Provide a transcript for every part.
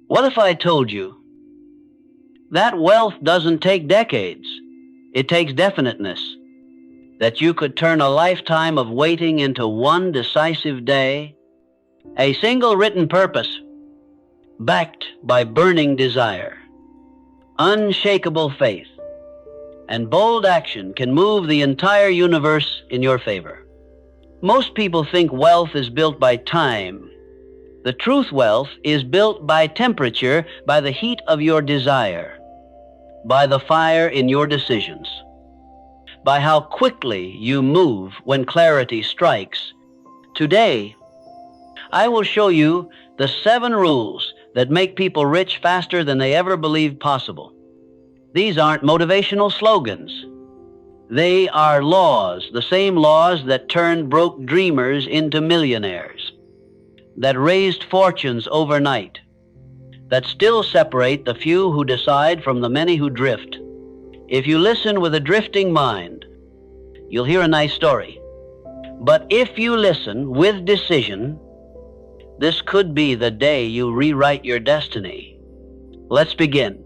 What if I told you that wealth doesn't take decades? It takes definiteness. That you could turn a lifetime of waiting into one decisive day, a single written purpose, backed by burning desire, unshakable faith, and bold action can move the entire universe in your favor. Most people think wealth is built by time. The truth wealth is built by temperature, by the heat of your desire, by the fire in your decisions, by how quickly you move when clarity strikes. Today, I will show you the 7 rules that make people rich faster than they ever believed possible. These aren't motivational slogans. They are laws, the same laws that turned broke dreamers into millionaires, that raised fortunes overnight, that still separate the few who decide from the many who drift. If you listen with a drifting mind, you'll hear a nice story. But if you listen with decision, this could be the day you rewrite your destiny. Let's begin.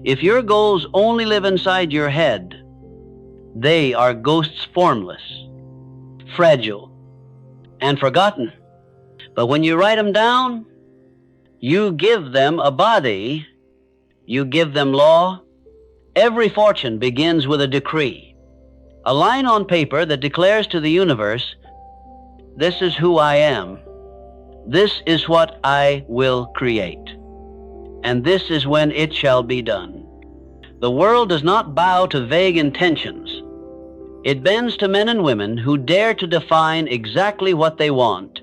If your goals only live inside your head, they are ghosts, formless, fragile, and forgotten. But when you write them down, you give them a body, you give them law. Every fortune begins with a decree, a line on paper that declares to the universe, this is who I am, this is what I will create, and this is when it shall be done. The world does not bow to vague intentions. It bends to men and women who dare to define exactly what they want.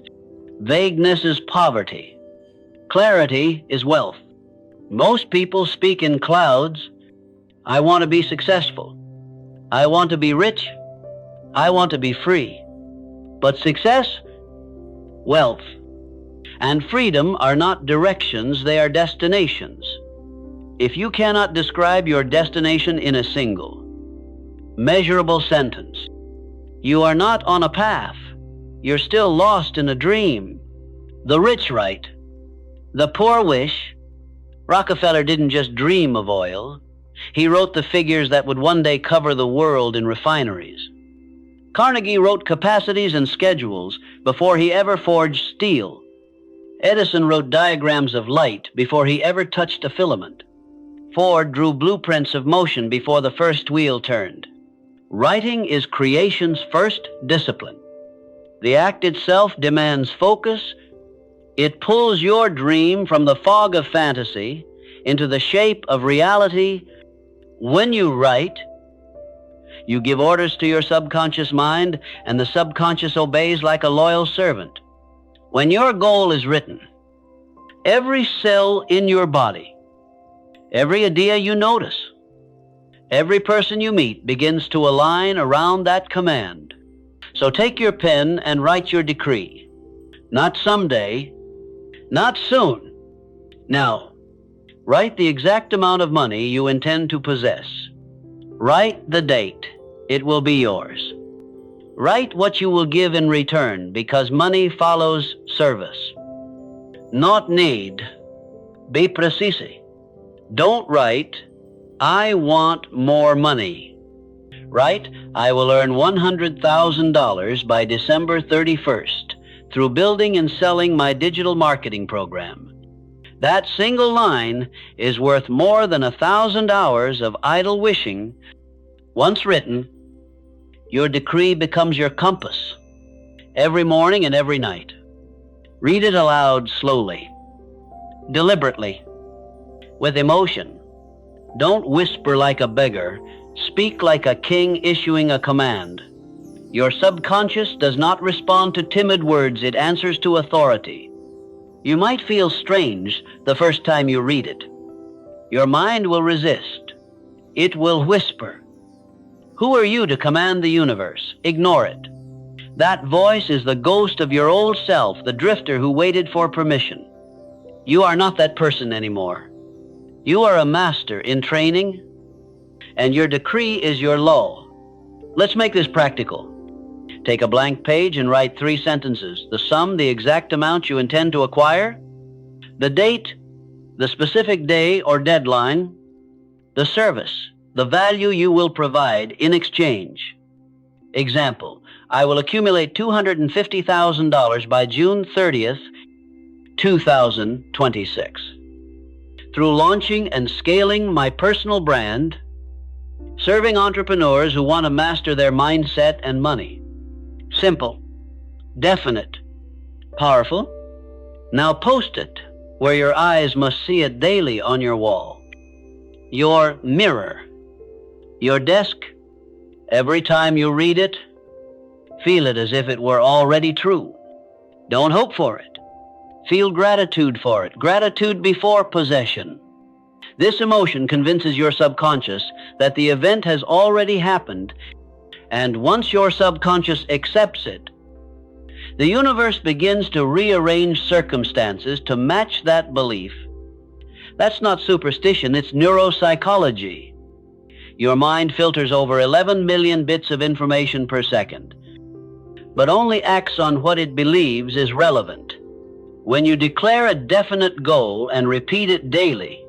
Vagueness is poverty. Clarity is wealth. Most people speak in clouds. I want to be successful. I want to be rich. I want to be free. But success, wealth, and freedom are not directions, they are destinations. If you cannot describe your destination in a single, measurable sentence, you are not on a path. You're still lost in a dream. The rich write, the poor wish. Rockefeller didn't just dream of oil. He wrote the figures that would one day cover the world in refineries. Carnegie wrote capacities and schedules before he ever forged steel. Edison wrote diagrams of light before he ever touched a filament. Ford drew blueprints of motion before the first wheel turned. Writing is creation's first discipline. The act itself demands focus. It pulls your dream from the fog of fantasy into the shape of reality. When you write, you give orders to your subconscious mind, and the subconscious obeys like a loyal servant. When your goal is written, every cell in your body, every idea you notice, every person you meet begins to align around that command. So take your pen and write your decree. Not someday, not soon. Now, write the exact amount of money you intend to possess. Write the date. It will be yours. Write what you will give in return, because money follows service. Not need. Be precise. Don't write, I want more money. Write, I will earn $100,000 by December 31st through building and selling my digital marketing program. That single line is worth more than 1,000 hours of idle wishing. Once written, your decree becomes your compass every morning and every night. Read it aloud slowly, deliberately, with emotion. Don't whisper like a beggar. Speak like a king issuing a command. Your subconscious does not respond to timid words. It answers to authority. You might feel strange the first time you read it. Your mind will resist. It will whisper. Who are you to command the universe? Ignore it. That voice is the ghost of your old self, the drifter who waited for permission. You are not that person anymore. You are a master in training, and your decree is your law. Let's make this practical. Take a blank page and write 3 sentences. The sum, the exact amount you intend to acquire. The date, the specific day or deadline, the service, the value you will provide in exchange. Example, I will accumulate $250,000 by June 30th, 2026. Through launching and scaling my personal brand, serving entrepreneurs who want to master their mindset and money. Simple, definite, powerful. Now post it where your eyes must see it daily on your wall, your mirror, your desk. Every time you read it, feel it as if it were already true. Don't hope for it. Feel gratitude for it. Gratitude before possession. This emotion convinces your subconscious that the event has already happened, and once your subconscious accepts it, the universe begins to rearrange circumstances to match that belief. That's not superstition, it's neuropsychology. Your mind filters over 11 million bits of information per second, but only acts on what it believes is relevant. When you declare a definite goal and repeat it daily,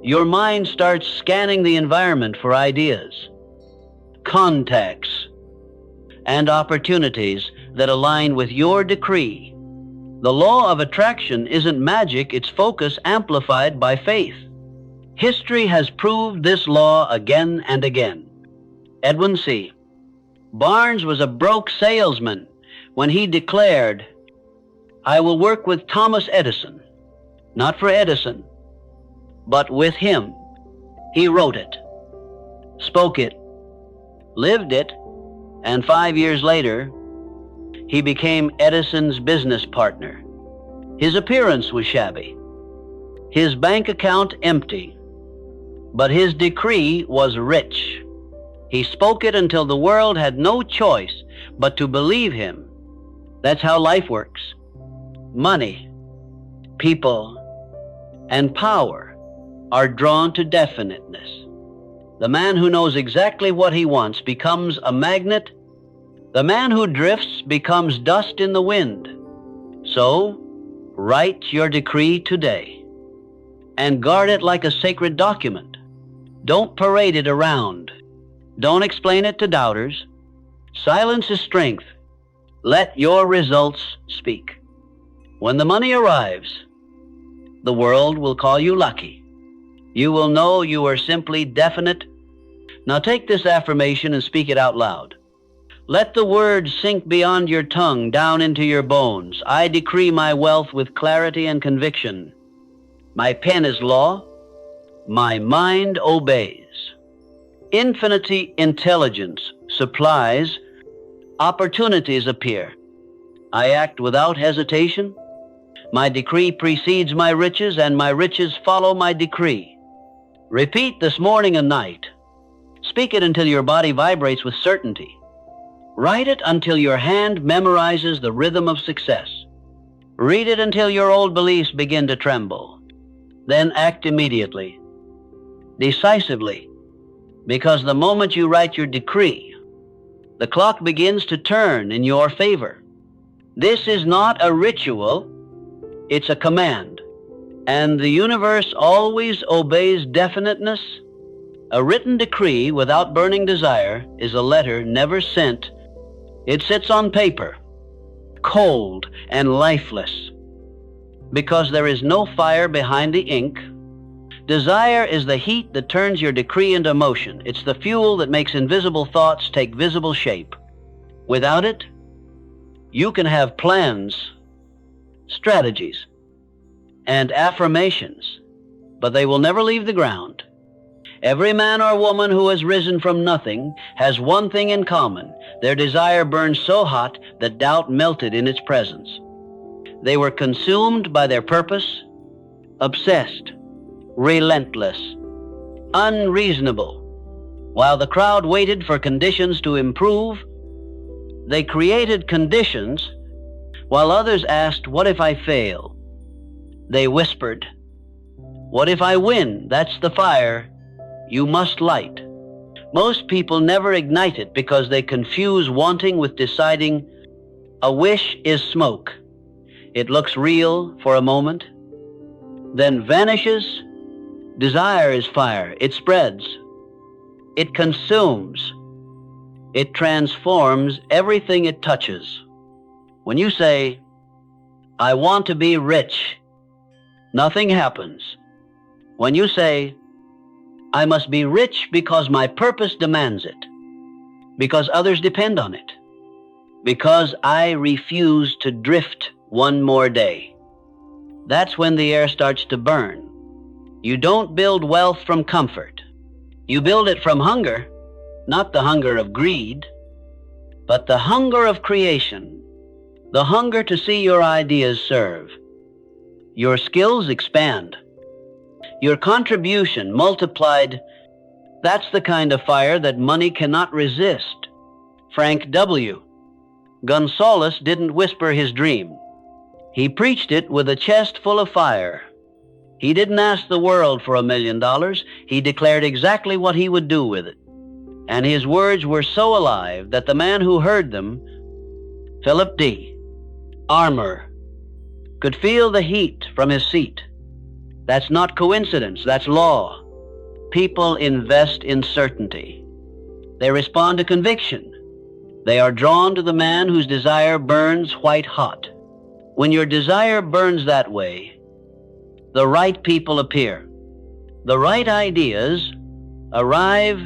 your mind starts scanning the environment for ideas, contacts, and opportunities that align with your decree. The law of attraction isn't magic, it's focus amplified by faith. History has proved this law again and again. Edwin C. Barnes was a broke salesman when he declared, I will work with Thomas Edison, not for Edison, but with him. He wrote it, spoke it, lived it, and 5 years later, he became Edison's business partner. His appearance was shabby, his bank account empty, but his decree was rich. He spoke it until the world had no choice but to believe him. That's how life works. Money, people, and power are drawn to definiteness. The man who knows exactly what he wants becomes a magnet. The man who drifts becomes dust in the wind. So, write your decree today and guard it like a sacred document. Don't parade it around. Don't explain it to doubters. Silence is strength. Let your results speak. When the money arrives, the world will call you lucky. You will know you are simply definite. Now take this affirmation and speak it out loud. Let the words sink beyond your tongue, down into your bones. I decree my wealth with clarity and conviction. My pen is law. My mind obeys. Infinity intelligence supplies. Opportunities appear. I act without hesitation. My decree precedes my riches, and my riches follow my decree. Repeat this morning and night. Speak it until your body vibrates with certainty. Write it until your hand memorizes the rhythm of success. Read it until your old beliefs begin to tremble. Then act immediately, decisively, because the moment you write your decree, the clock begins to turn in your favor. This is not a ritual, it's a command. And the universe always obeys definiteness. A written decree without burning desire is a letter never sent. It sits on paper, cold and lifeless, because there is no fire behind the ink. Desire is the heat that turns your decree into motion. It's the fuel that makes invisible thoughts take visible shape. Without it, you can have plans, strategies, and affirmations, but they will never leave the ground. Every man or woman who has risen from nothing has one thing in common. Their desire burned so hot that doubt melted in its presence. They were consumed by their purpose, obsessed, relentless, unreasonable. While the crowd waited for conditions to improve, they created conditions while others asked, what if I fail? They whispered, what if I win? That's the fire you must light. Most people never ignite it because they confuse wanting with deciding. A wish is smoke. It looks real for a moment, then vanishes. Desire is fire. It spreads. It consumes. It transforms everything it touches. When you say, I want to be rich, nothing happens. When you say, I must be rich because my purpose demands it, because others depend on it, because I refuse to drift one more day, that's when the air starts to burn. You don't build wealth from comfort. You build it from hunger, not the hunger of greed, but the hunger of creation, the hunger to see your ideas serve. Your skills expand. Your contribution multiplied. That's the kind of fire that money cannot resist. Frank W. Gonzalez didn't whisper his dream. He preached it with a chest full of fire. He didn't ask the world for $1 million. He declared exactly what he would do with it. And his words were so alive that the man who heard them, Philip D. Armour, could feel the heat from his seat. That's not coincidence, that's law. People invest in certainty. They respond to conviction. They are drawn to the man whose desire burns white hot. When your desire burns that way, the right people appear. The right ideas arrive.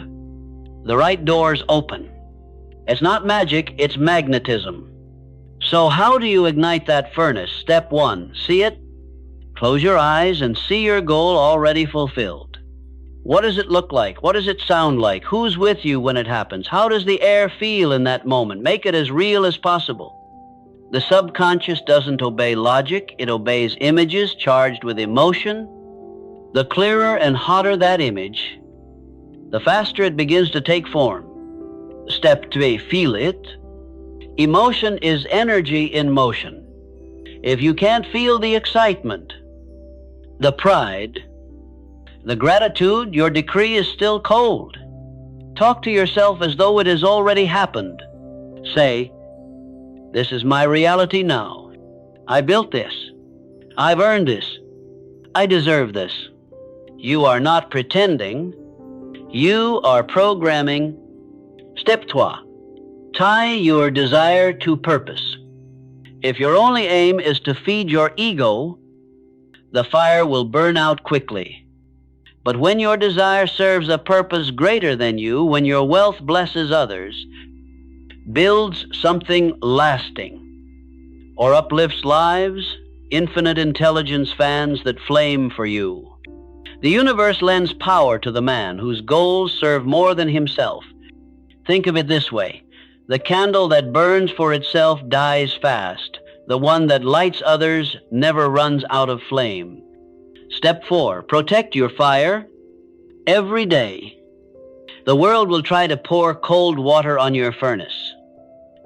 The right doors open. It's not magic, it's magnetism. So how do you ignite that furnace? Step 1, see it? Close your eyes and see your goal already fulfilled. What does it look like? What does it sound like? Who's with you when it happens? How does the air feel in that moment? Make it as real as possible. The subconscious doesn't obey logic, it obeys images charged with emotion. The clearer and hotter that image, the faster it begins to take form. Step 2, feel it. Emotion is energy in motion. If you can't feel the excitement, the pride, the gratitude, your decree is still cold. Talk to yourself as though it has already happened. Say, this is my reality now. I built this. I've earned this. I deserve this. You are not pretending. You are programming. Step 3. Tie your desire to purpose. If your only aim is to feed your ego, the fire will burn out quickly. But when your desire serves a purpose greater than you, when your wealth blesses others, builds something lasting, or uplifts lives, infinite intelligence fans that flame for you. The universe lends power to the man whose goals serve more than himself. Think of it this way. The candle that burns for itself dies fast. The one that lights others never runs out of flame. Step 4, protect your fire every day. The world will try to pour cold water on your furnace.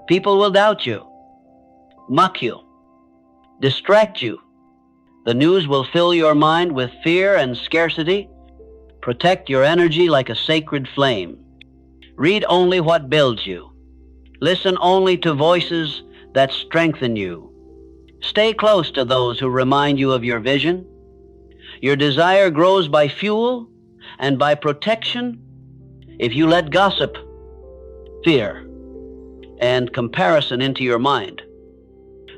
People will doubt you, mock you, distract you. The news will fill your mind with fear and scarcity. Protect your energy like a sacred flame. Read only what builds you. Listen only to voices that strengthen you. Stay close to those who remind you of your vision. Your desire grows by fuel and by protection. If you let gossip, fear, and comparison into your mind,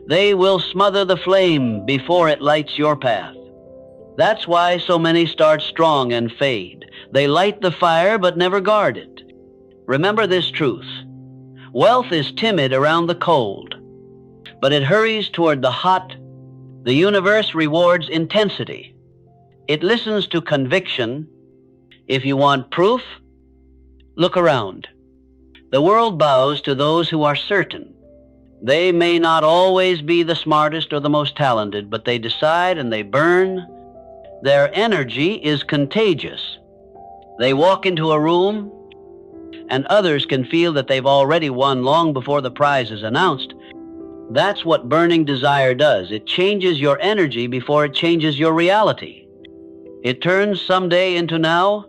they will smother the flame before it lights your path. That's why so many start strong and fade. They light the fire but never guard it. Remember this truth. Wealth is timid around the cold, but it hurries toward the hot. The universe rewards intensity. It listens to conviction. If you want proof, look around. The world bows to those who are certain. They may not always be the smartest or the most talented, but they decide and they burn. Their energy is contagious. They walk into a room, and others can feel that they've already won long before the prize is announced. That's what burning desire does. It changes your energy before it changes your reality. It turns someday into now.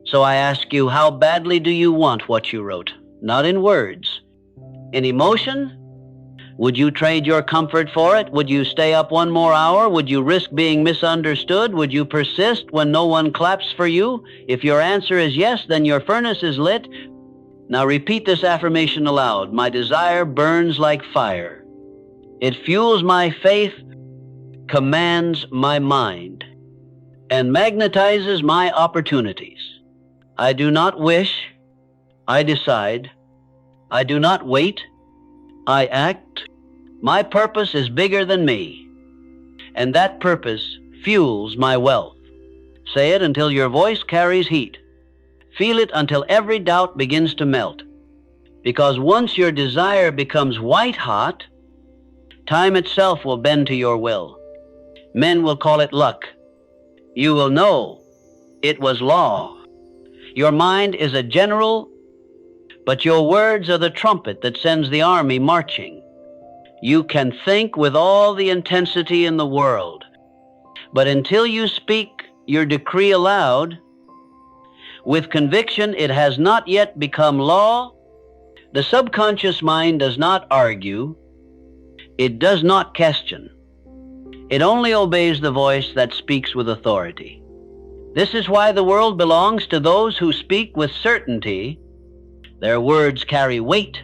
So I ask you, how badly do you want what you wrote? Not in words. In emotion? Would you trade your comfort for it? Would you stay up one more hour? Would you risk being misunderstood? Would you persist when no one claps for you? If your answer is yes, then your furnace is lit. Now repeat this affirmation aloud. My desire burns like fire. It fuels my faith, commands my mind, and magnetizes my opportunities. I do not wish, I decide. I do not wait, I act. My purpose is bigger than me, and that purpose fuels my wealth. Say it until your voice carries heat. Feel it until every doubt begins to melt. Because once your desire becomes white hot, time itself will bend to your will. Men will call it luck. You will know it was law. Your mind is a general, but your words are the trumpet that sends the army marching. You can think with all the intensity in the world, but until you speak your decree aloud, with conviction it has not yet become law. The subconscious mind does not argue. It does not question. It only obeys the voice that speaks with authority. This is why the world belongs to those who speak with certainty. Their words carry weight.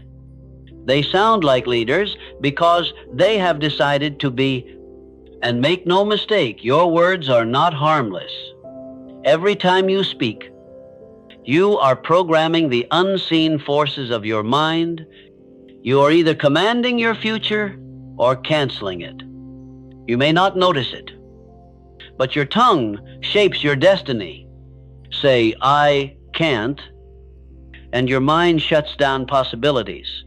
They sound like leaders because they have decided to be. And make no mistake, your words are not harmless. Every time you speak, you are programming the unseen forces of your mind. You are either commanding your future or canceling it. You may not notice it, but your tongue shapes your destiny. Say, I can't, and your mind shuts down possibilities.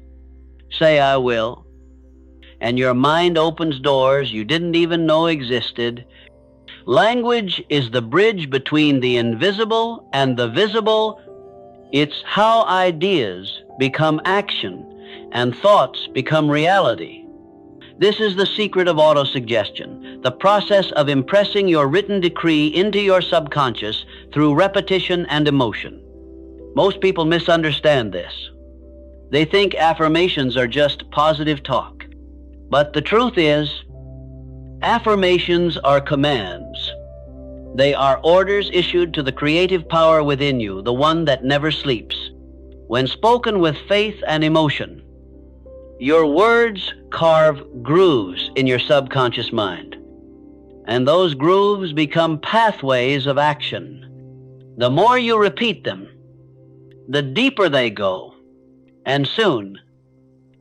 Say, I will, and your mind opens doors you didn't even know existed. Language is the bridge between the invisible and the visible. It's how ideas become action and thoughts become reality. This is the secret of autosuggestion, the process of impressing your written decree into your subconscious through repetition and emotion. Most people misunderstand this. They think affirmations are just positive talk. But the truth is, affirmations are commands. They are orders issued to the creative power within you, the one that never sleeps. When spoken with faith and emotion, your words carve grooves in your subconscious mind, and those grooves become pathways of action. The more you repeat them, the deeper they go, and soon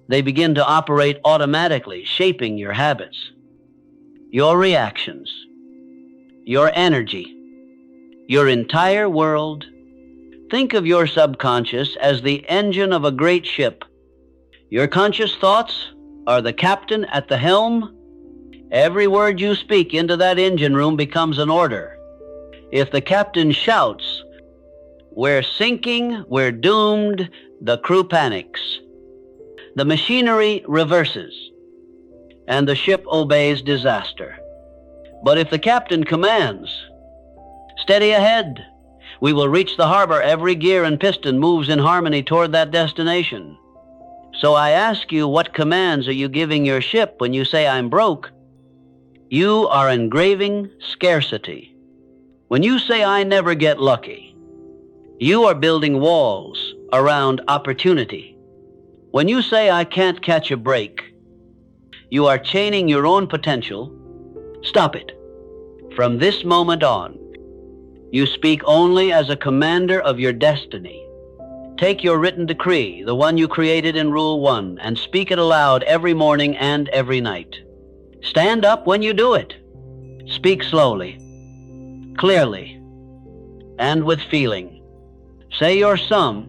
they begin to operate automatically, shaping your habits, your reactions, your energy, your entire world. Think of your subconscious as the engine of a great ship. Your conscious thoughts are the captain at the helm. Every word you speak into that engine room becomes an order. If the captain shouts, "We're sinking, we're doomed," the crew panics. The machinery reverses, and the ship obeys disaster. But if the captain commands, "Steady ahead, we will reach the harbor," every gear and piston moves in harmony toward that destination. So I ask you, what commands are you giving your ship when you say, "I'm broke"? You are engraving scarcity. When you say, "I never get lucky," you are building walls around opportunity. When you say, "I can't catch a break," you are chaining your own potential. Stop it. From this moment on, you speak only as a commander of your destiny. Take your written decree, the one you created in Rule 1, and speak it aloud every morning and every night. Stand up when you do it. Speak slowly, clearly, and with feeling. Say your sum,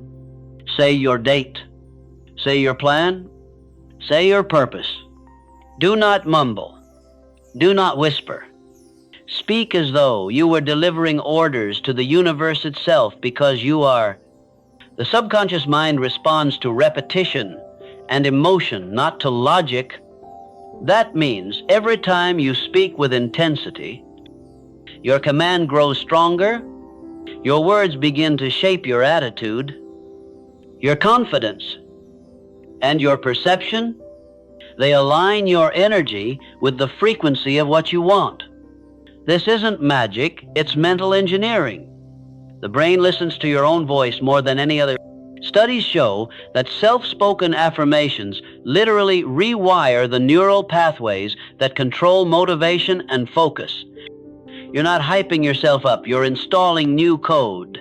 say your date, say your plan, say your purpose. Do not mumble. Do not whisper. Speak as though you were delivering orders to the universe itself, because you are. The subconscious mind responds to repetition and emotion, not to logic. That means every time you speak with intensity, your command grows stronger, your words begin to shape your attitude, your confidence, and your perception They align your energy with the frequency of what you want. This isn't magic, it's mental engineering. The brain listens to your own voice more than any other. Studies show that self-spoken affirmations literally rewire the neural pathways that control motivation and focus. You're not hyping yourself up, you're installing new code.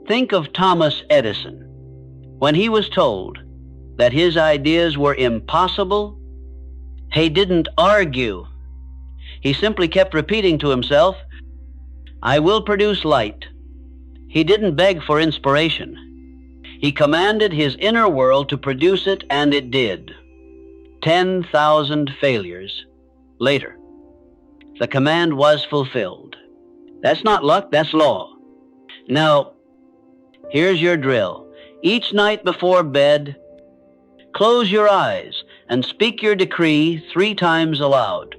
Think of Thomas Edison. When he was told that his ideas were impossible, he didn't argue. He simply kept repeating to himself, "I will produce light." He didn't beg for inspiration. He commanded his inner world to produce it, and it did. 10,000 failures later, the command was fulfilled. That's not luck, that's law. Now, here's your drill. Each night before bed, close your eyes and speak your decree 3 times aloud.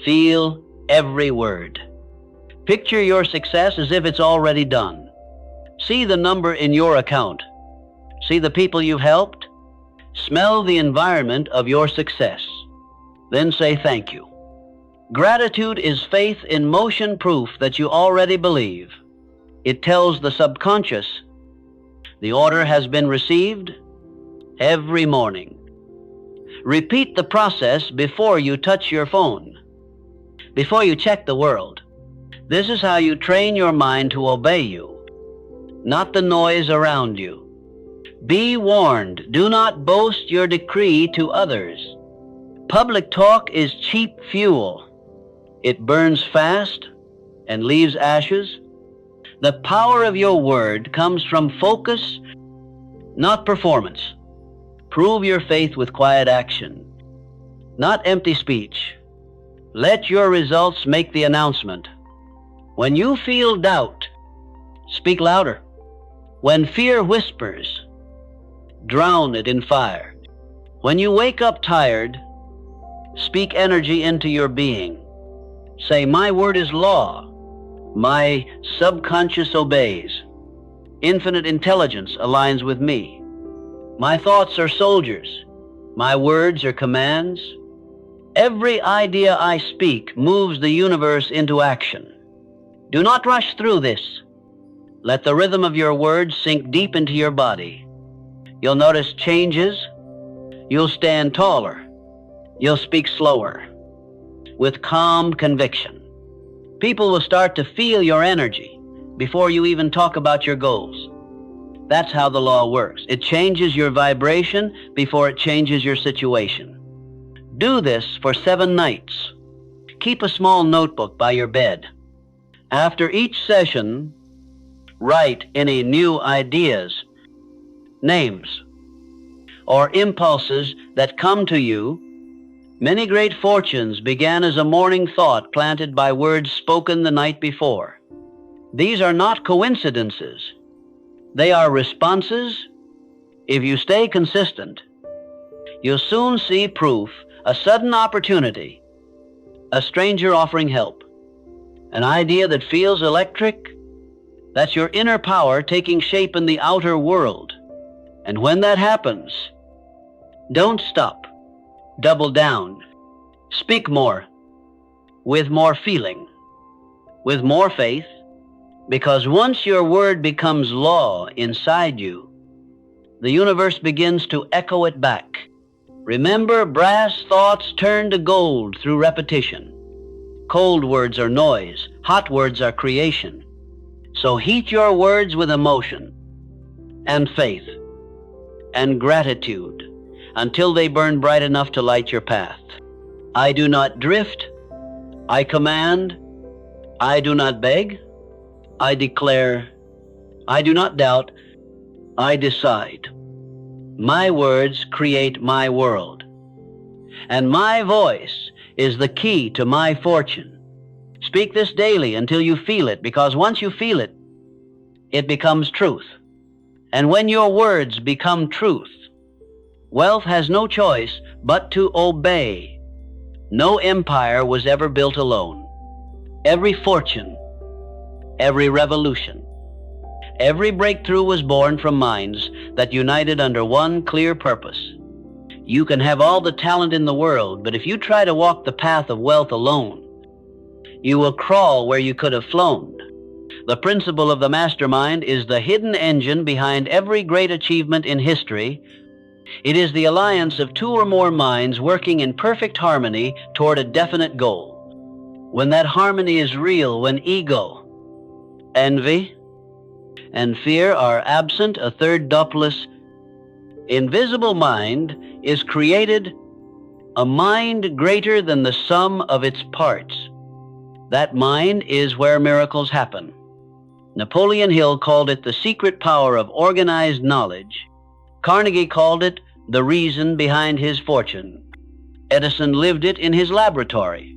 Feel every word. Picture your success as if it's already done. See the number in your account. See the people you've helped. Smell the environment of your success. Then say thank you. Gratitude is faith in motion, proof that you already believe. It tells the subconscious the order has been received every morning. Repeat the process before you touch your phone, before you check the world. This is how you train your mind to obey you, not the noise around you. Be warned, do not boast your decree to others. Public talk is cheap fuel. It burns fast and leaves ashes. The power of your word comes from focus, not performance. Prove your faith with quiet action, not empty speech. Let your results make the announcement. When you feel doubt, speak louder. When fear whispers, drown it in fire. When you wake up tired, speak energy into your being. Say, "My word is law. My subconscious obeys. Infinite intelligence aligns with me. My thoughts are soldiers. My words are commands. Every idea I speak moves the universe into action." Do not rush through this. Let the rhythm of your words sink deep into your body. You'll notice changes. You'll stand taller. You'll speak slower, with calm conviction. People will start to feel your energy before you even talk about your goals. That's how the law works. It changes your vibration before it changes your situation. Do this for 7 nights. Keep a small notebook by your bed. After each session, write any new ideas, names, or impulses that come to you. Many great fortunes began as a morning thought planted by words spoken the night before. These are not coincidences. They are responses. If you stay consistent, you'll soon see proof, a sudden opportunity, a stranger offering help, an idea that feels electric. That's your inner power taking shape in the outer world. And when that happens, don't stop. Double down. Speak more, with more feeling, with more faith, because once your word becomes law inside you, the universe begins to echo it back. Remember, brass thoughts turn to gold through repetition. Cold words are noise, hot words are creation. So heat your words with emotion and faith and gratitude until they burn bright enough to light your path. I do not drift. I command. I do not beg. I declare. I do not doubt. I decide. My words create my world. And my voice is the key to my fortune. Speak this daily until you feel it, because once you feel it, it becomes truth. And when your words become truth, wealth has no choice but to obey. No empire was ever built alone. Every fortune, every revolution, every breakthrough was born from minds that united under one clear purpose. You can have all the talent in the world, but if you try to walk the path of wealth alone, you will crawl where you could have flown. The principle of the mastermind is the hidden engine behind every great achievement in history. It is the alliance of two or more minds working in perfect harmony toward a definite goal. When that harmony is real, when ego, envy, and fear are absent, a third dupless, invisible mind is created, a mind greater than the sum of its parts. That mind is where miracles happen. Napoleon Hill called it the secret power of organized knowledge. Carnegie called it the reason behind his fortune. Edison lived it in his laboratory.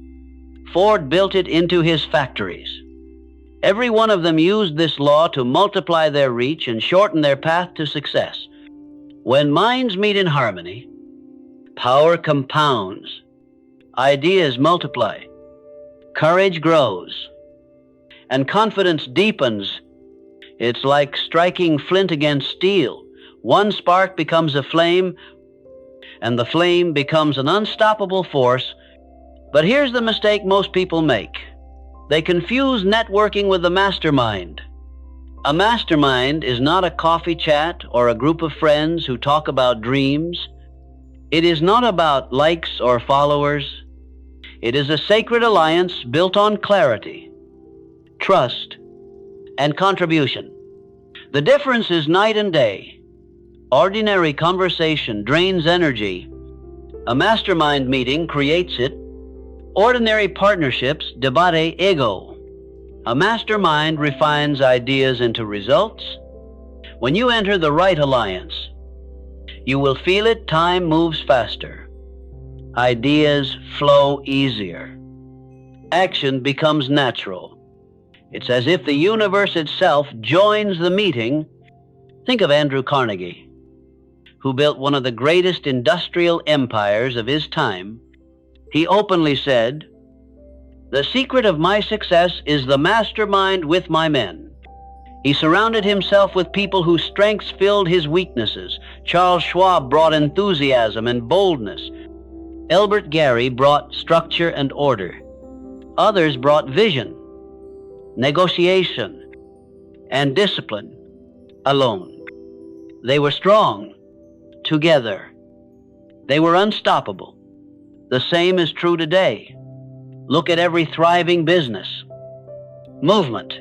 Ford built it into his factories. Every one of them used this law to multiply their reach and shorten their path to success. When minds meet in harmony, power compounds, ideas multiply, courage grows, and confidence deepens. It's like striking flint against steel. One spark becomes a flame, and the flame becomes an unstoppable force. But here's the mistake most people make. They confuse networking with the mastermind. A mastermind is not a coffee chat or a group of friends who talk about dreams. It is not about likes or followers. It is a sacred alliance built on clarity, trust, and contribution. The difference is night and day. Ordinary conversation drains energy. A mastermind meeting creates it. Ordinary partnerships debate ego. A mastermind refines ideas into results. When you enter the right alliance, you will feel it. Time moves faster. Ideas flow easier. Action becomes natural. It's as if the universe itself joins the meeting. Think of Andrew Carnegie, who built one of the greatest industrial empires of his time. He openly said, "The secret of my success is the mastermind with my men." He surrounded himself with people whose strengths filled his weaknesses. Charles Schwab brought enthusiasm and boldness. Elbert Gary brought structure and order. Others brought vision, negotiation, and discipline alone. They were strong together. They were unstoppable. The same is true today. Look at every thriving business, movement,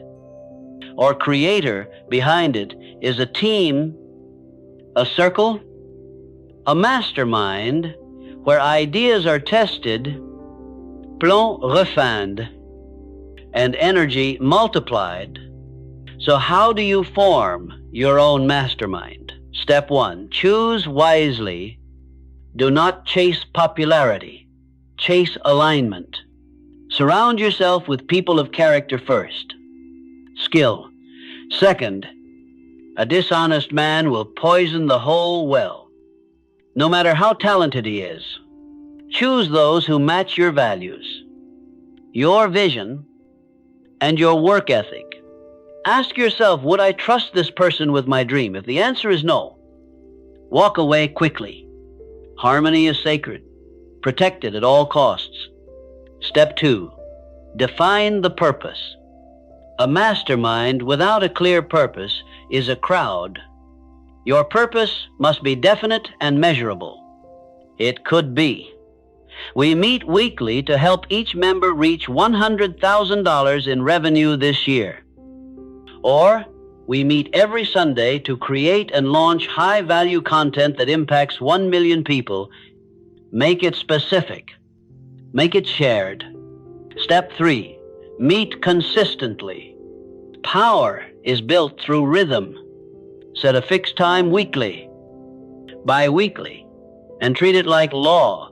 or creator. Behind it is a team, a circle, a mastermind where ideas are tested, plans refined, and energy multiplied. So how do you form your own mastermind? Step 1, choose wisely. Do not chase popularity. Chase alignment. Surround yourself with people of character first. Skill. Second, a dishonest man will poison the whole well. No matter how talented he is, choose those who match your values, your vision, and your work ethic. Ask yourself, would I trust this person with my dream? If the answer is no, walk away quickly. Harmony is sacred. Protect it at all costs. Step 2, define the purpose. A mastermind without a clear purpose is a crowd. Your purpose must be definite and measurable. It could be, we meet weekly to help each member reach $100,000 in revenue this year. Or, we meet every Sunday to create and launch high-value content that impacts 1 million people. Make it specific. Make it shared. Step 3, meet consistently. Power is built through rhythm. Set a fixed time weekly, bi-weekly, and treat it like law.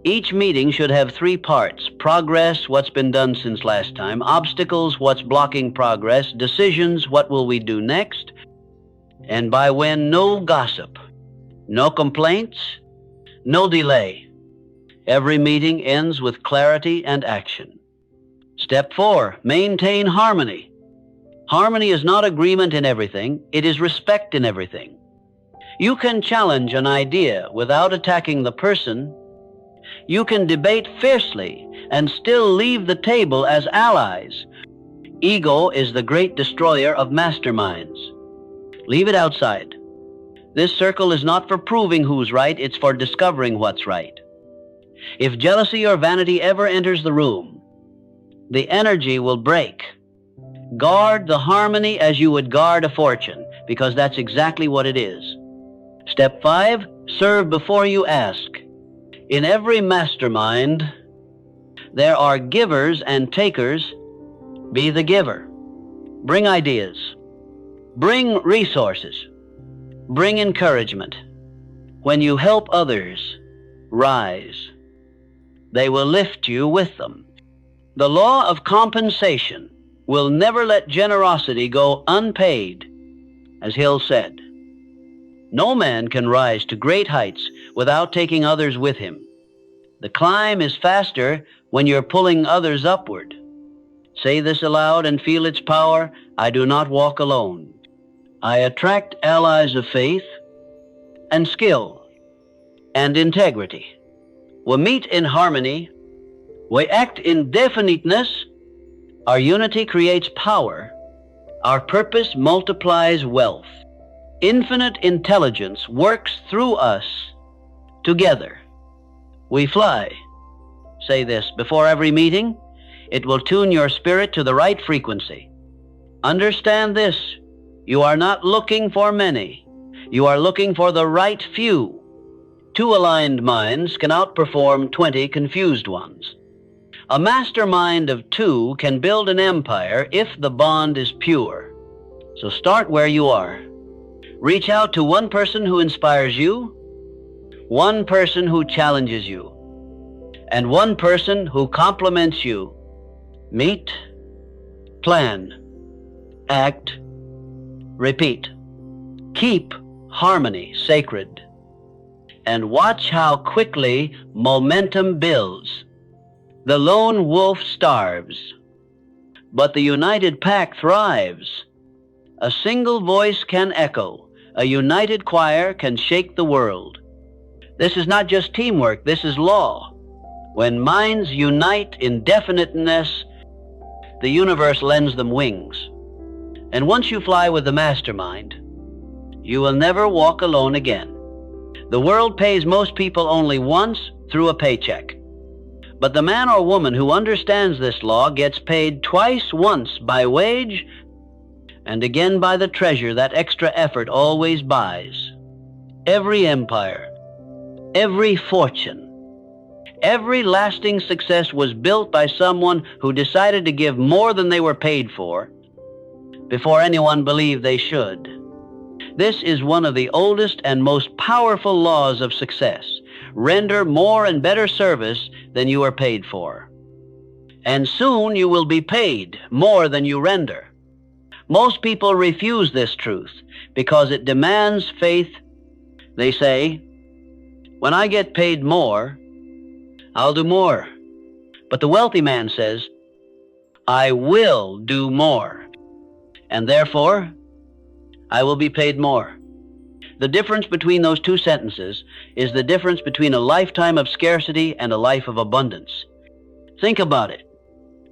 Each meeting should have 3 parts: progress, what's been done since last time; obstacles, what's blocking progress; decisions, what will we do next; and by when, no gossip, no complaints, no delay. Every meeting ends with clarity and action. Step 4, maintain harmony. Harmony is not agreement in everything, it is respect in everything. You can challenge an idea without attacking the person. You can debate fiercely and still leave the table as allies. Ego is the great destroyer of masterminds. Leave it outside. This circle is not for proving who's right, it's for discovering what's right. If jealousy or vanity ever enters the room, the energy will break. Guard the harmony as you would guard a fortune, because that's exactly what it is. Step 5, serve before you ask. In every mastermind, there are givers and takers. Be the giver. Bring ideas. Bring resources. Bring encouragement. When you help others rise, they will lift you with them. The law of compensation will never let generosity go unpaid. As Hill said, no man can rise to great heights without taking others with him. The climb is faster when you're pulling others upward. Say this aloud and feel its power. I do not walk alone. I attract allies of faith and skill and integrity. We meet in harmony. We act in definiteness. Our unity creates power. Our purpose multiplies wealth. Infinite intelligence works through us. Together, we fly. Say this before every meeting. It will tune your spirit to the right frequency. Understand this. You are not looking for many. You are looking for the right few. 2 aligned minds can outperform 20 confused ones. A mastermind of 2 can build an empire if the bond is pure. So start where you are. Reach out to 1 person who inspires you, 1 person who challenges you, and 1 person who compliments you. Meet, plan, act, repeat. Keep harmony sacred, and watch how quickly momentum builds. The lone wolf starves, but the united pack thrives. A single voice can echo. A united choir can shake the world. This is not just teamwork, this is law. When minds unite in definiteness, the universe lends them wings. And once you fly with the mastermind, you will never walk alone again. The world pays most people only once through a paycheck. But the man or woman who understands this law gets paid twice, once by wage and again by the treasure that extra effort always buys. Every empire, every fortune, every lasting success was built by someone who decided to give more than they were paid for before anyone believed they should. This is one of the oldest and most powerful laws of success. Render more and better service than you are paid for. And soon you will be paid more than you render. Most people refuse this truth because it demands faith. They say, when I get paid more, I'll do more. But the wealthy man says, I will do more, and therefore, I will be paid more. The difference between those 2 sentences is the difference between a lifetime of scarcity and a life of abundance. Think about it.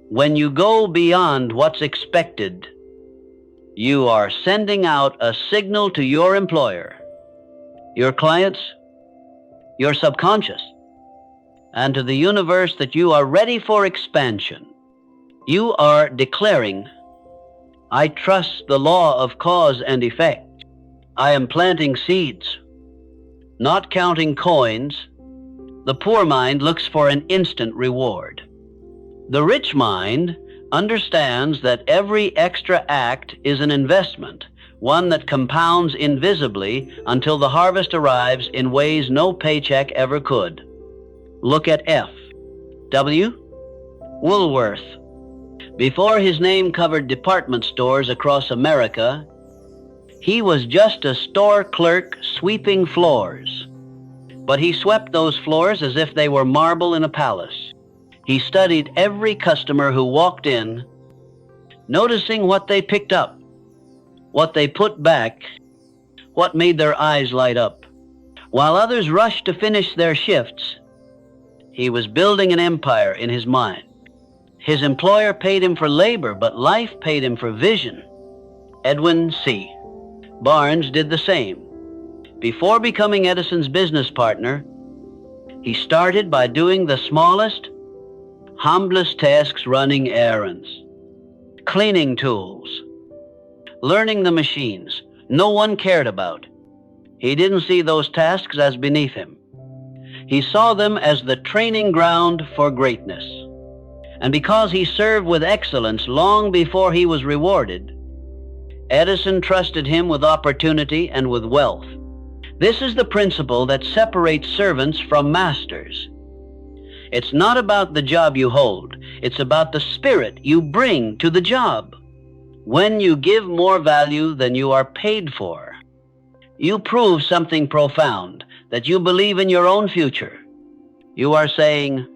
When you go beyond what's expected, you are sending out a signal to your employer, your clients, your subconscious, and to the universe that you are ready for expansion. You are declaring, I trust the law of cause and effect. I am planting seeds, not counting coins. The poor mind looks for an instant reward. The rich mind understands that every extra act is an investment, one that compounds invisibly until the harvest arrives in ways no paycheck ever could. Look at F. W. Woolworth. Before his name covered department stores across America, he was just a store clerk sweeping floors. But he swept those floors as if they were marble in a palace. He studied every customer who walked in, noticing what they picked up, what they put back, What made their eyes light up? While others rushed to finish their shifts, he was building an empire in his mind. His employer paid him for labor, but life paid him for vision. Edwin C. Barnes did the same. Before becoming Edison's business partner, he started by doing the smallest, humblest tasks, running errands, cleaning tools, learning the machines no one cared about. He didn't see those tasks as beneath him. He saw them as the training ground for greatness. And because he served with excellence long before he was rewarded, Edison trusted him with opportunity and with wealth. This is the principle that separates servants from masters. It's not about the job you hold. It's about the spirit you bring to the job. When you give more value than you are paid for, you prove something profound, that you believe in your own future. You are saying,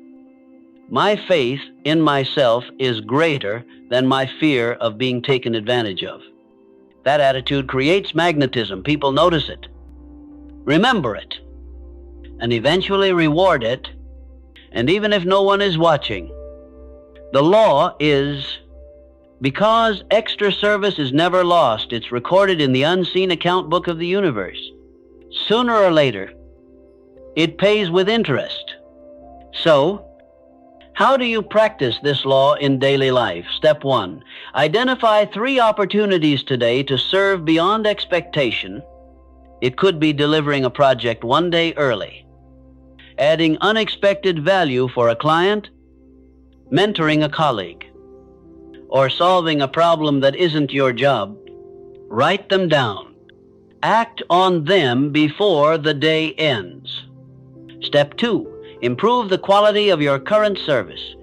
my faith in myself is greater than my fear of being taken advantage of. That attitude creates magnetism. People notice it, remember it, and eventually reward it. And even if no one is watching, the law is, because extra service is never lost, it's recorded in the unseen account book of the universe. Sooner or later, it pays with interest. So, how do you practice this law in daily life? Step 1, identify 3 opportunities today to serve beyond expectation. It could be delivering a project 1 day early, adding unexpected value for a client, mentoring a colleague, or solving a problem that isn't your job. Write them down. Act on them before the day ends. Step 2, improve the quality of your current service.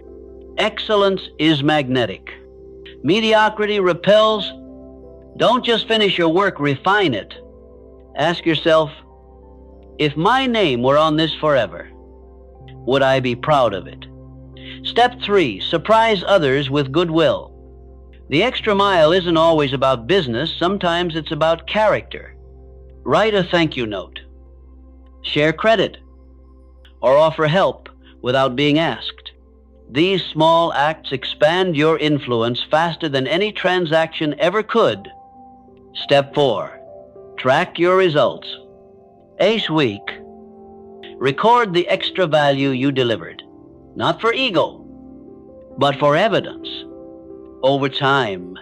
Excellence is magnetic. Mediocrity repels. Don't just finish your work, refine it. Ask yourself, if my name were on this forever, would I be proud of it? Step 3, surprise others with goodwill. The extra mile isn't always about business. Sometimes it's about character. Write a thank you note. Share credit, or offer help without being asked. These small acts expand your influence faster than any transaction ever could. Step 4, track your results. Each week, record the extra value you delivered, not for ego, but for evidence. Over time,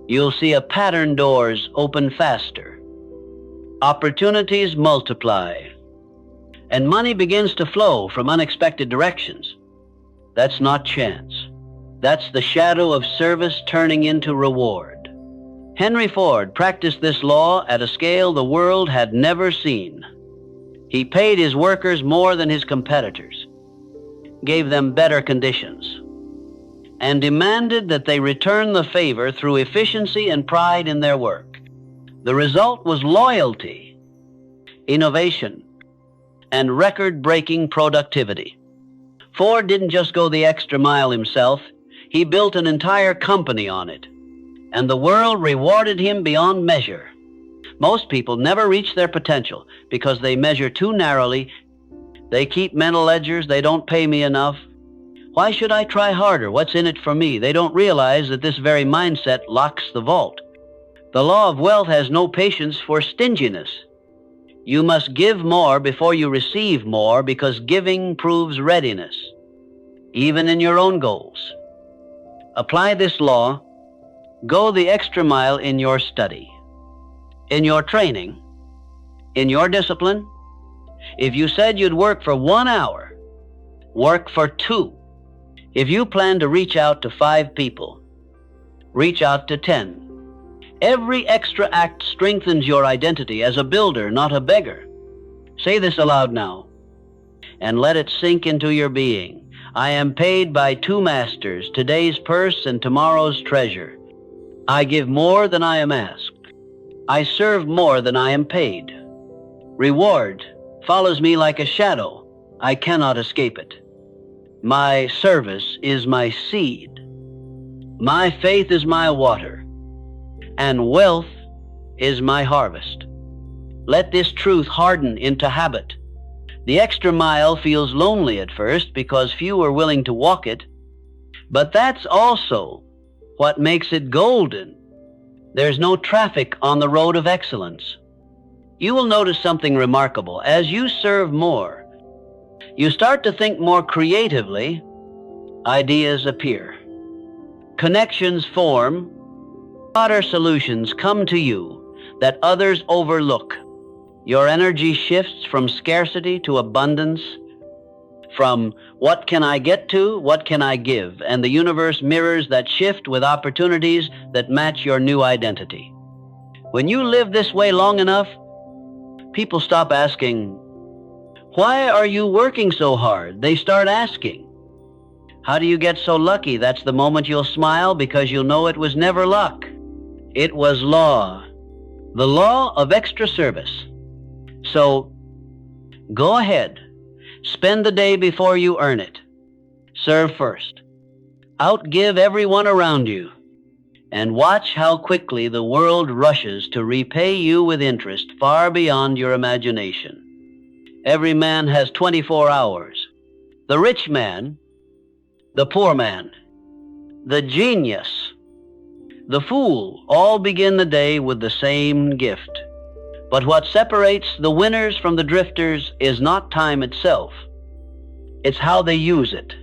you'll see a pattern doors open faster, opportunities multiply, and money begins to flow from unexpected directions. That's not chance. That's the shadow of service turning into reward. Henry Ford practiced this law at a scale the world had never seen. He paid his workers more than his competitors, gave them better conditions, and demanded that they return the favor through efficiency and pride in their work. The result was loyalty, innovation, and record-breaking productivity. Ford didn't just go the extra mile himself. He built an entire company on it, and the world rewarded him beyond measure. Most people never reach their potential because they measure too narrowly. They keep mental ledgers. They don't pay me enough. Why should I try harder? What's in it for me? They don't realize that this very mindset locks the vault. The law of wealth has no patience for stinginess. You must give more before you receive more, because giving proves readiness, even in your own goals. Apply this law. Go the extra mile in your study, in your training, in your discipline. If you said you'd work for 1 hour, work for 2. If you plan to reach out to 5 people, reach out to 10. Every extra act strengthens your identity as a builder, not a beggar. Say this aloud now, and let it sink into your being. I am paid by 2 masters, today's purse and tomorrow's treasure. I give more than I am asked. I serve more than I am paid. Reward follows me like a shadow. I cannot escape it. My service is my seed. My faith is my water. And wealth is my harvest. Let this truth harden into habit. The extra mile feels lonely at first because few are willing to walk it, but that's also what makes it golden. There's no traffic on the road of excellence. You will notice something remarkable. As you serve more, you start to think more creatively. Ideas appear. Connections form. Broader solutions come to you that others overlook. Your energy shifts from scarcity to abundance, from what can I get to, what can I give, and the universe mirrors that shift with opportunities that match your new identity. When you live this way long enough, people stop asking, "Why are you working so hard?" They start asking, "How do you get so lucky?" That's the moment you'll smile, because you'll know it was never luck. It was law. The law of extra service. So, go ahead. Spend the day before you earn it. Serve first. Outgive everyone around you. And watch how quickly the world rushes to repay you with interest far beyond your imagination. Every man has 24 hours. The rich man, the poor man, the genius, the fool, all begin the day with the same gift. But what separates the winners from the drifters is not time itself. It's how they use it.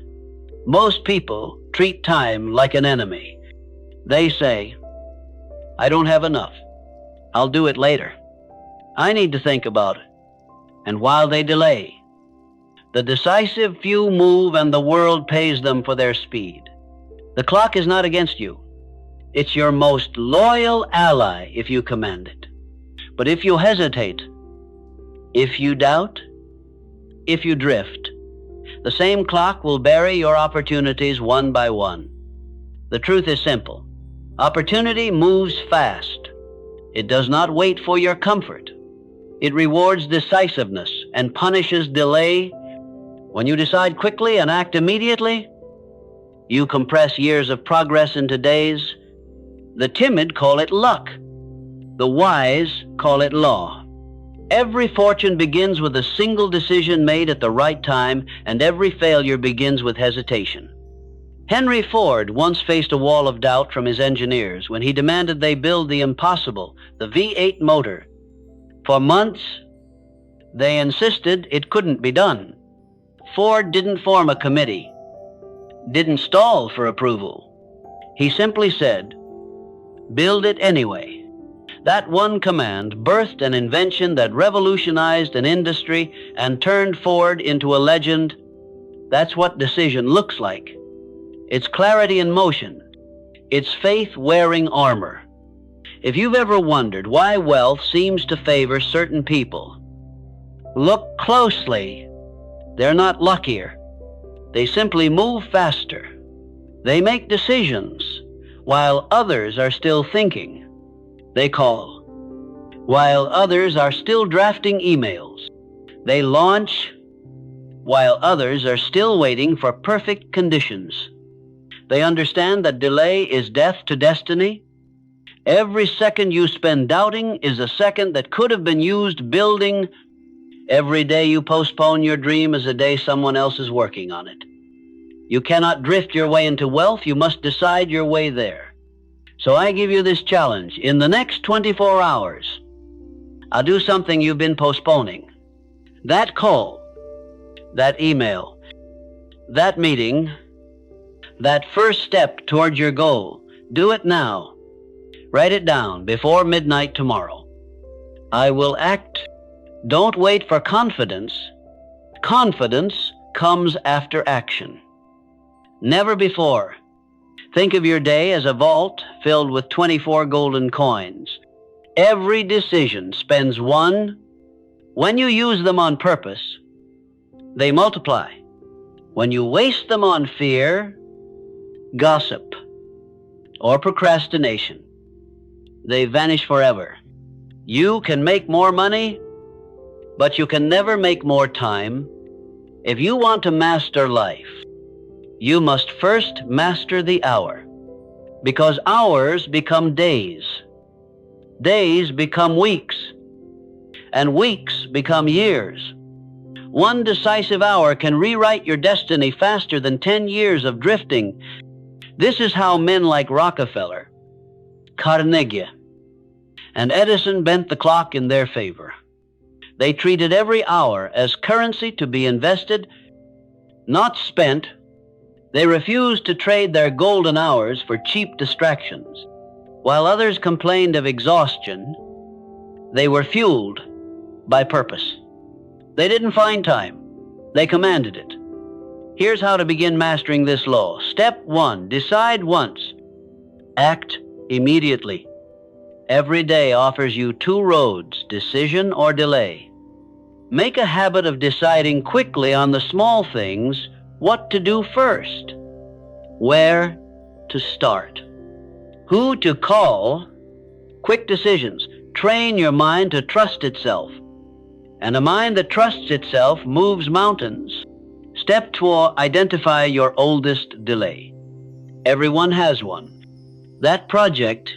Most people treat time like an enemy. They say, "I don't have enough. I'll do it later. I need to think about it." And while they delay, the decisive few move and the world pays them for their speed. The clock is not against you. It's your most loyal ally if you command it. But if you hesitate, if you doubt, if you drift, the same clock will bury your opportunities one by one. The truth is simple. Opportunity moves fast. It does not wait for your comfort. It rewards decisiveness and punishes delay. When you decide quickly and act immediately, you compress years of progress into days. The timid call it luck. The wise call it law. Every fortune begins with a single decision made at the right time, and every failure begins with hesitation. Henry Ford once faced a wall of doubt from his engineers when he demanded they build the impossible, the V8 motor. For months, they insisted it couldn't be done. Ford didn't form a committee, didn't stall for approval. He simply said, "Build it anyway." That one command birthed an invention that revolutionized an industry and turned Ford into a legend. That's what decision looks like. It's clarity in motion. It's faith wearing armor. If you've ever wondered why wealth seems to favor certain people, look closely. They're not luckier. They simply move faster. They make decisions while others are still thinking. They call while others are still drafting emails. They launch while others are still waiting for perfect conditions. They understand that delay is death to destiny. Every second you spend doubting is a second that could have been used building. Every day you postpone your dream is a day someone else is working on it. You cannot drift your way into wealth. You must decide your way there. So I give you this challenge. In the next 24 hours, I'll do something you've been postponing. That call, that email, that meeting, that first step toward your goal. Do it now. Write it down before midnight tomorrow. I will act. Don't wait for confidence. Confidence comes after action. Never before. Think of your day as a vault filled with 24 golden coins. Every decision spends one. When you use them on purpose, they multiply. When you waste them on fear, gossip, or procrastination, they vanish forever. You can make more money, but you can never make more time. If you want to master life, you must first master the hour, because hours become days. Days become weeks, and weeks become years. One decisive hour can rewrite your destiny faster than 10 years of drifting. This is how men like Rockefeller, Carnegie, and Edison bent the clock in their favor. They treated every hour as currency to be invested, not spent. They refused to trade their golden hours for cheap distractions. While others complained of exhaustion, they were fueled by purpose. They didn't find time. They commanded it. Here's how to begin mastering this law. Step 1, decide once. Act immediately. Every day offers you 2 roads, decision or delay. Make a habit of deciding quickly on the small things, what to do first, where to start, who to call. Quick decisions. Train your mind to trust itself. And a mind that trusts itself moves mountains. Step 2, identify your oldest delay. Everyone has one. That project,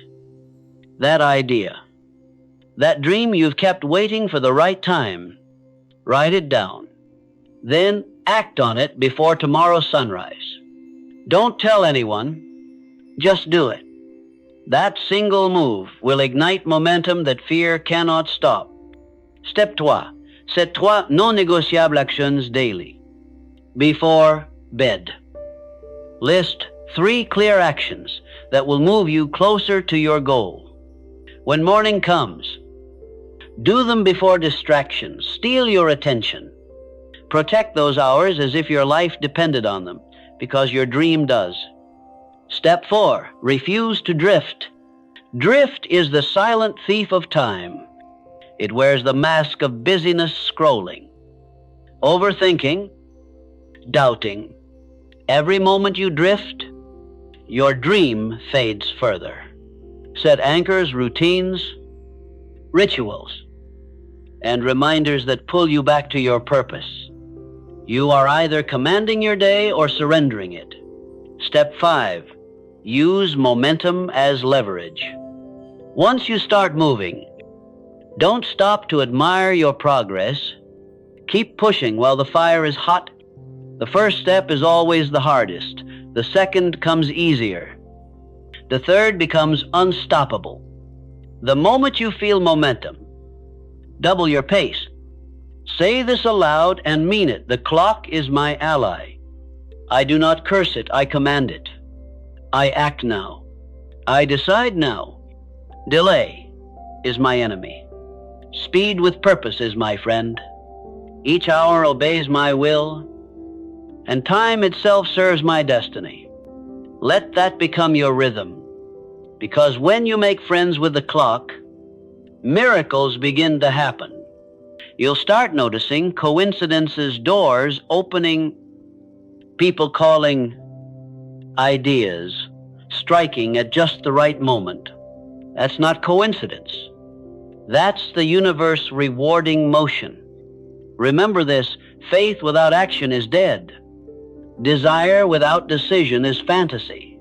that idea, that dream you've kept waiting for the right time. Write it down. Then act on it before tomorrow's sunrise. Don't tell anyone. Just do it. That single move will ignite momentum that fear cannot stop. Step 3. Set 3 non négociables actions daily. Before bed. List 3 clear actions that will move you closer to your goal. When morning comes, do them before distractions. Steal your attention. Protect those hours as if your life depended on them, because your dream does. Step 4, refuse to drift. Drift is the silent thief of time. It wears the mask of busyness scrolling, overthinking, doubting. Every moment you drift, your dream fades further. Set anchors, routines, rituals, and reminders that pull you back to your purpose. You are either commanding your day or surrendering it. Step 5, use momentum as leverage. Once you start moving, don't stop to admire your progress. Keep pushing while the fire is hot. The first step is always the hardest. The second comes easier. The third becomes unstoppable. The moment you feel momentum, double your pace. Say this aloud and mean it. The clock is my ally. I do not curse it, I command it. I act now. I decide now. Delay is my enemy. Speed with purpose is my friend. Each hour obeys my will, and time itself serves my destiny. Let that become your rhythm, because when you make friends with the clock, miracles begin to happen. You'll start noticing coincidences, doors opening, people calling, ideas striking at just the right moment. That's not coincidence. That's the universe rewarding motion. Remember this, faith without action is dead. Desire without decision is fantasy.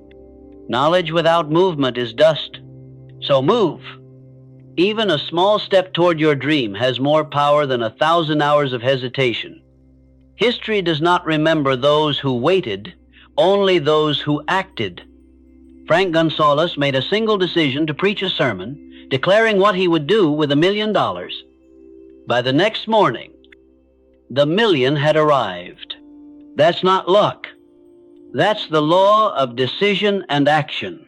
Knowledge without movement is dust. So move. Even a small step toward your dream has more power than 1,000 hours of hesitation. History does not remember those who waited, only those who acted. Frank Gonzalez made a single decision to preach a sermon declaring what he would do with $1 million. By the next morning, the million had arrived. That's not luck. That's the law of decision and action.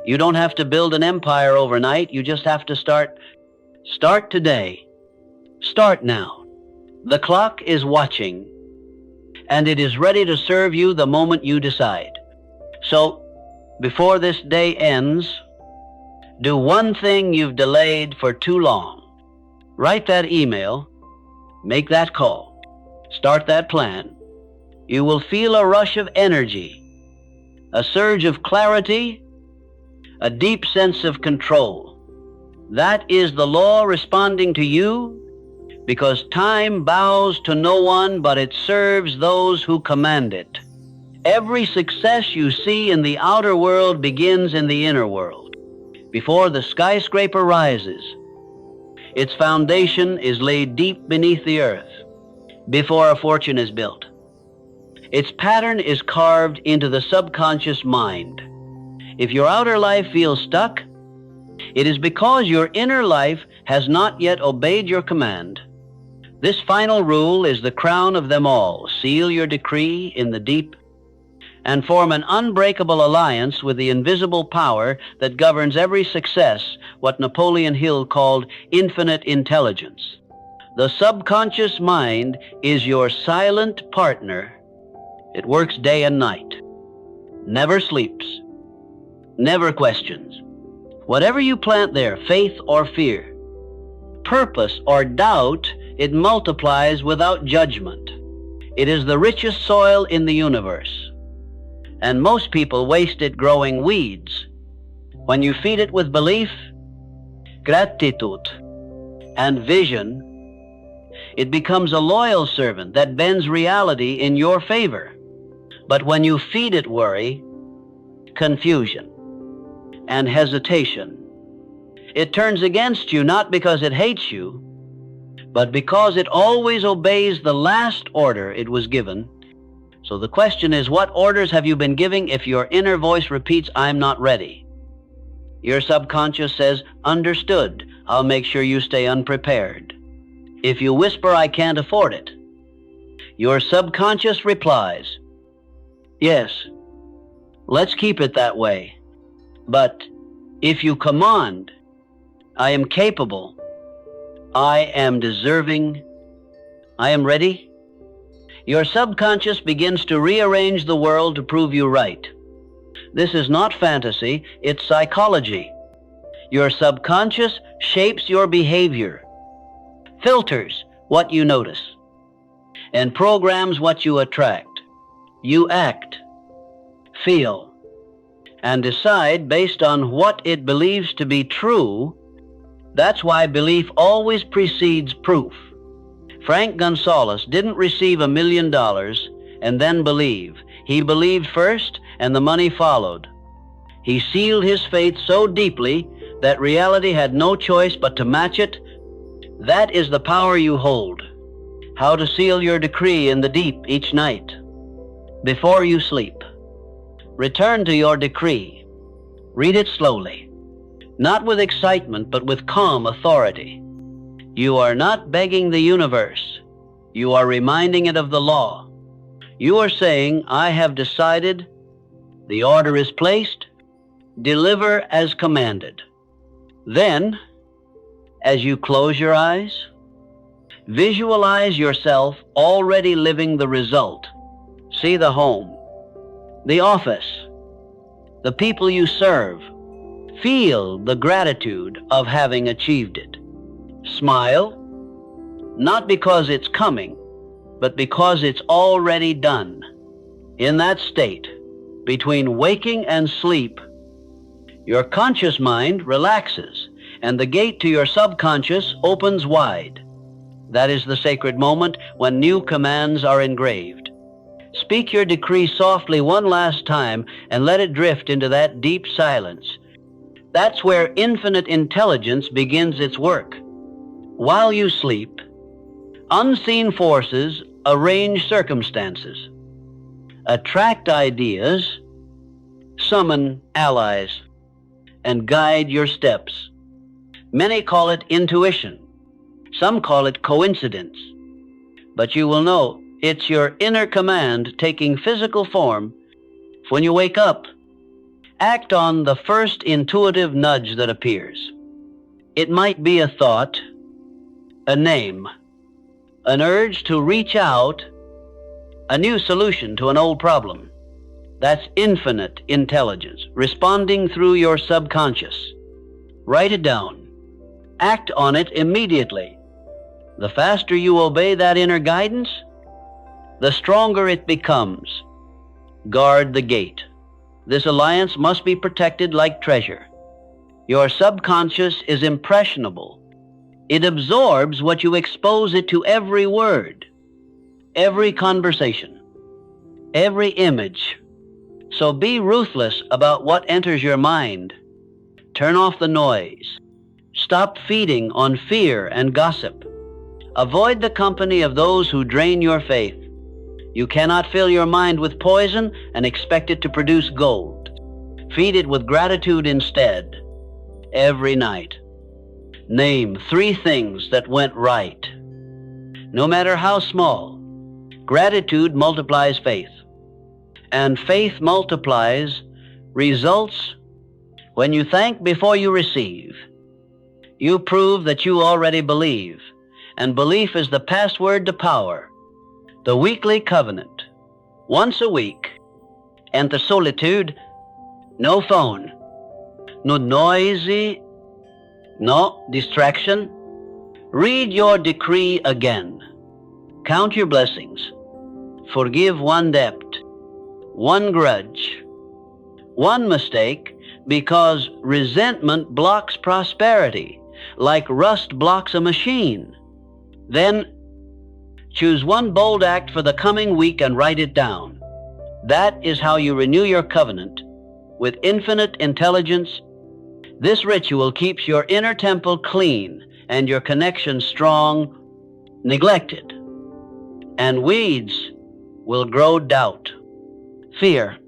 You don't have to build an empire overnight. You just have to start. Start today. Start now. The clock is watching, and it is ready to serve you the moment you decide. So, before this day ends, do one thing you've delayed for too long. Write that email, make that call, start that plan. You will feel a rush of energy, a surge of clarity, a deep sense of control. That is the law responding to you, because time bows to no one, but it serves those who command it. Every success you see in the outer world begins in the inner world. Before the skyscraper rises, Its foundation is laid deep beneath the earth before a fortune is built. Its pattern is carved into the subconscious mind. If your outer life feels stuck, it is because your inner life has not yet obeyed your command. This final rule is the crown of them all. Seal your decree in the deep and form an unbreakable alliance with the invisible power that governs every success, what Napoleon Hill called infinite intelligence. The subconscious mind is your silent partner. It works day and night, never sleeps, never questions. Whatever you plant there, faith or fear, purpose or doubt, it multiplies without judgment. It is the richest soil in the universe, and most people waste it growing weeds. When you feed it with belief, gratitude, and vision, it becomes a loyal servant that bends reality in your favor. But when you feed it worry, confusion, and hesitation, it turns against you not because it hates you, but because it always obeys the last order it was given. So the question is, what orders have you been giving if your inner voice repeats, "I'm not ready"? Your subconscious says, "Understood, I'll make sure you stay unprepared." If you whisper, "I can't afford it," your subconscious replies, "Yes, let's keep it that way." But if you command, "I am capable, I am deserving, I am ready," your subconscious begins to rearrange the world to prove you right. This is not fantasy, it's psychology. Your subconscious shapes your behavior, filters what you notice, and programs what you attract. You act, feel, and decide based on what it believes to be true. That's why belief always precedes proof. Frank Gonzalez didn't receive $1 million and then believe. He believed first, and the money followed. He sealed his faith so deeply that reality had no choice but to match it. That is the power you hold. How to seal your decree in the deep each night. Before you sleep, return to your decree. Read it slowly, not with excitement, but with calm authority. You are not begging the universe. You are reminding it of the law. You are saying, "I have decided, the order is placed, deliver as commanded." Then, as you close your eyes, visualize yourself already living the result. See the home, the office, the people you serve. Feel the gratitude of having achieved it. Smile, not because it's coming, but because it's already done. In that state, between waking and sleep, your conscious mind relaxes and the gate to your subconscious opens wide. That is the sacred moment when new commands are engraved. Speak your decree softly one last time and let it drift into that deep silence. That's where infinite intelligence begins its work. While you sleep, unseen forces arrange circumstances, attract ideas, summon allies, and guide your steps. Many call it intuition. Some call it coincidence. But you will know it's your inner command taking physical form. When you wake up, act on the first intuitive nudge that appears. It might be a thought, a name, an urge to reach out, a new solution to an old problem. That's infinite intelligence, responding through your subconscious. Write it down. Act on it immediately. The faster you obey that inner guidance, the stronger it becomes. Guard the gate. This alliance must be protected like treasure. Your subconscious is impressionable. It absorbs what you expose it to, every word, every conversation, every image. So be ruthless about what enters your mind. Turn off the noise. Stop Stop feeding on fear and gossip. Avoid the company of those who drain your faith. You cannot fill your mind with poison and expect it to produce gold. Feed it with gratitude instead, every night. Name 3 things that went right. No matter how small, gratitude multiplies faith. And faith multiplies results when you thank before you receive. You prove that you already believe, and belief is the password to power. The weekly covenant, once a week. Enter solitude, no phone, no noisy, no distraction. Read your decree again. Count your blessings. Forgive one debt, one grudge, one mistake, because resentment blocks prosperity, like rust blocks a machine. Then choose one bold act for the coming week and write it down. That is how you renew your covenant with infinite intelligence. This ritual keeps your inner temple clean and your connection strong. Neglected, and weeds will grow doubt, fear,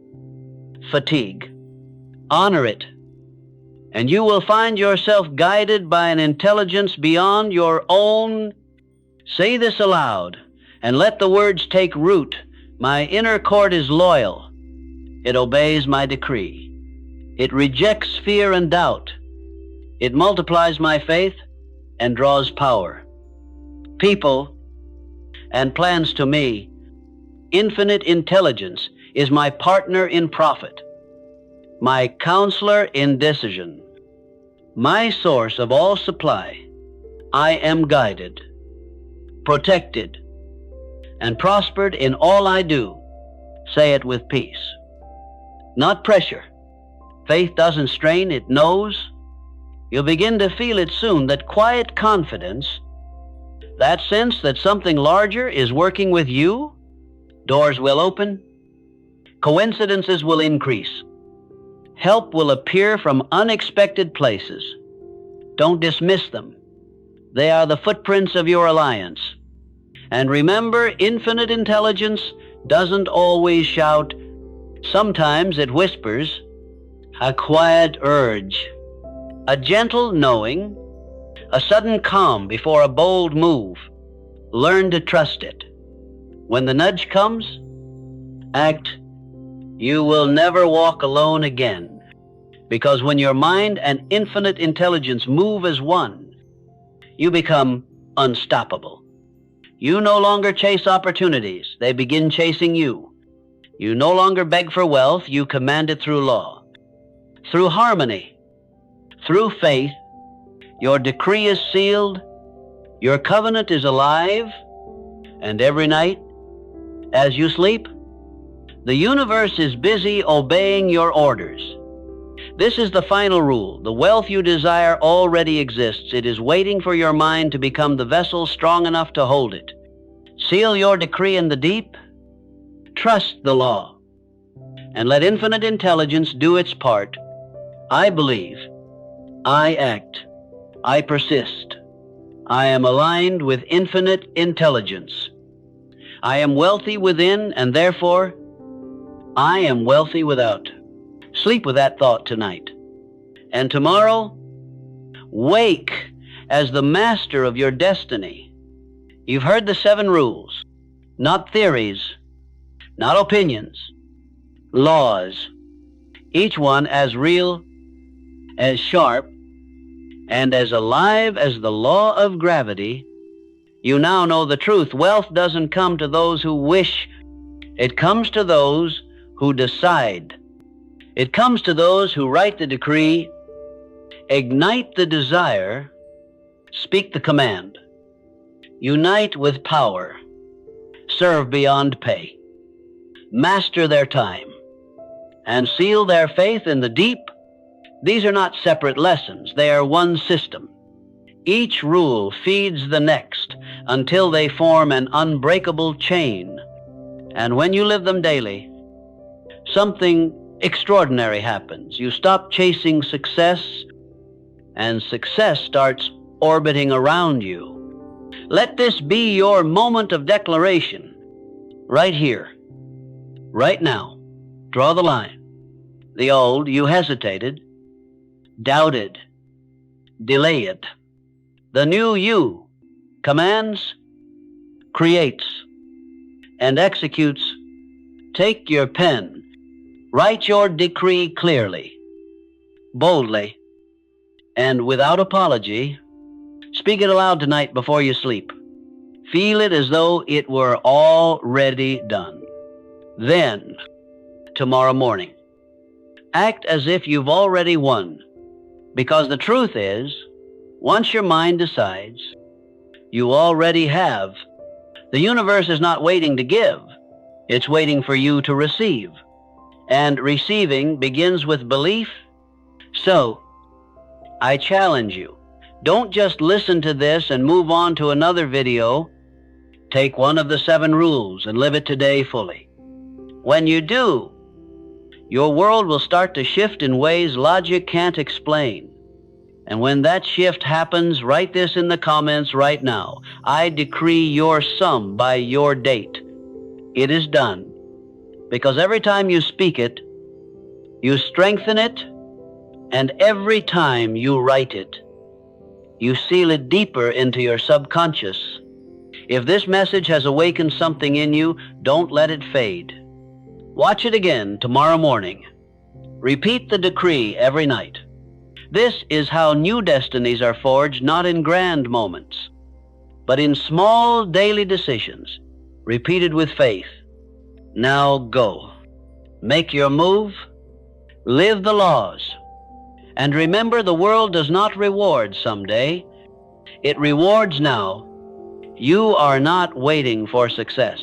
fatigue. Honor it, and you will find yourself guided by an intelligence beyond your own. Say this aloud, and let the words take root. My inner court is loyal. It obeys my decree. It rejects fear and doubt. It multiplies my faith and draws power. People and plans to me. Infinite intelligence is my partner in profit, my counselor in decision, my source of all supply. I am guided, protected, and prospered in all I do. Say it with peace, not pressure. Faith doesn't strain, it knows. You'll begin to feel it soon, that quiet confidence, that sense that something larger is working with you. Doors will open, coincidences will increase, help will appear from unexpected places. Don't dismiss them. They are the footprints of your alliance. And remember, infinite intelligence doesn't always shout. Sometimes it whispers, a quiet urge, a gentle knowing, a sudden calm before a bold move. Learn to trust it. When the nudge comes, act. You will never walk alone again, because when your mind and infinite intelligence move as one, you become unstoppable. You no longer chase opportunities, they begin chasing you. You no longer beg for wealth, you command it through law, through harmony, through faith. Your decree is sealed, your covenant is alive, and every night, as you sleep, the universe is busy obeying your orders. This is the final rule. The wealth you desire already exists. It is waiting for your mind to become the vessel strong enough to hold it. Seal your decree in the deep. Trust the law, and let infinite intelligence do its part. I believe. I act. I persist. I am aligned with infinite intelligence. I am wealthy within, and therefore, I am wealthy without. Sleep with that thought tonight. And tomorrow, wake as the master of your destiny. You've heard the 7 rules, not theories, not opinions, laws, each one as real, as sharp, and as alive as the law of gravity. You now know the truth. Wealth doesn't come to those who wish. It comes to those who decide. It comes to those who write the decree, ignite the desire, speak the command, unite with power, serve beyond pay, master their time, and seal their faith in the deep. These are not separate lessons. They are one system. Each rule feeds the next until they form an unbreakable chain. And when you live them daily, something extraordinary happens. You stop chasing success and success starts orbiting around you. Let this be your moment of declaration. Right here, right now. Draw the line. The old, you hesitated, doubted, delayed. The new you commands, creates, and executes. Take your pen. Write your decree clearly, boldly, and without apology. Speak it aloud tonight before you sleep. Feel it as though it were already done. Then, tomorrow morning, act as if you've already won. Because the truth is, once your mind decides, you already have. The universe is not waiting to give. It's waiting for you to receive. And receiving begins with belief. So, I challenge you. Don't just listen to this and move on to another video. Take one of the 7 rules and live it today fully. When you do, your world will start to shift in ways logic can't explain. And when that shift happens, write this in the comments right now. I decree your sum by your date. It is done. Because every time you speak it, you strengthen it, and every time you write it, you seal it deeper into your subconscious. If this message has awakened something in you, don't let it fade. Watch it again tomorrow morning. Repeat the decree every night. This is how new destinies are forged, not in grand moments, but in small daily decisions, repeated with faith. Now go. Make your move. Live the laws. And remember, the world does not reward someday. It rewards now. You are not waiting for success.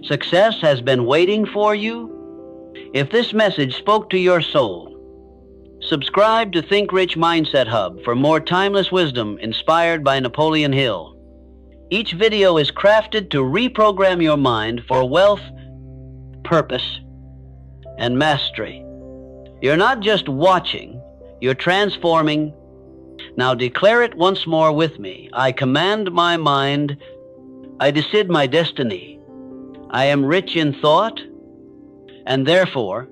Success has been waiting for you. If this message spoke to your soul, subscribe to Think Rich Mindset Hub for more timeless wisdom inspired by Napoleon Hill. Each video is crafted to reprogram your mind for wealth, purpose, and mastery. You're not just watching, you're transforming. Now declare it once more with me. I command my mind. I decide my destiny. I am rich in thought, and therefore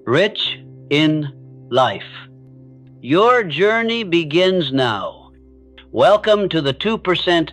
rich in life. Your journey begins now. Welcome to the 2%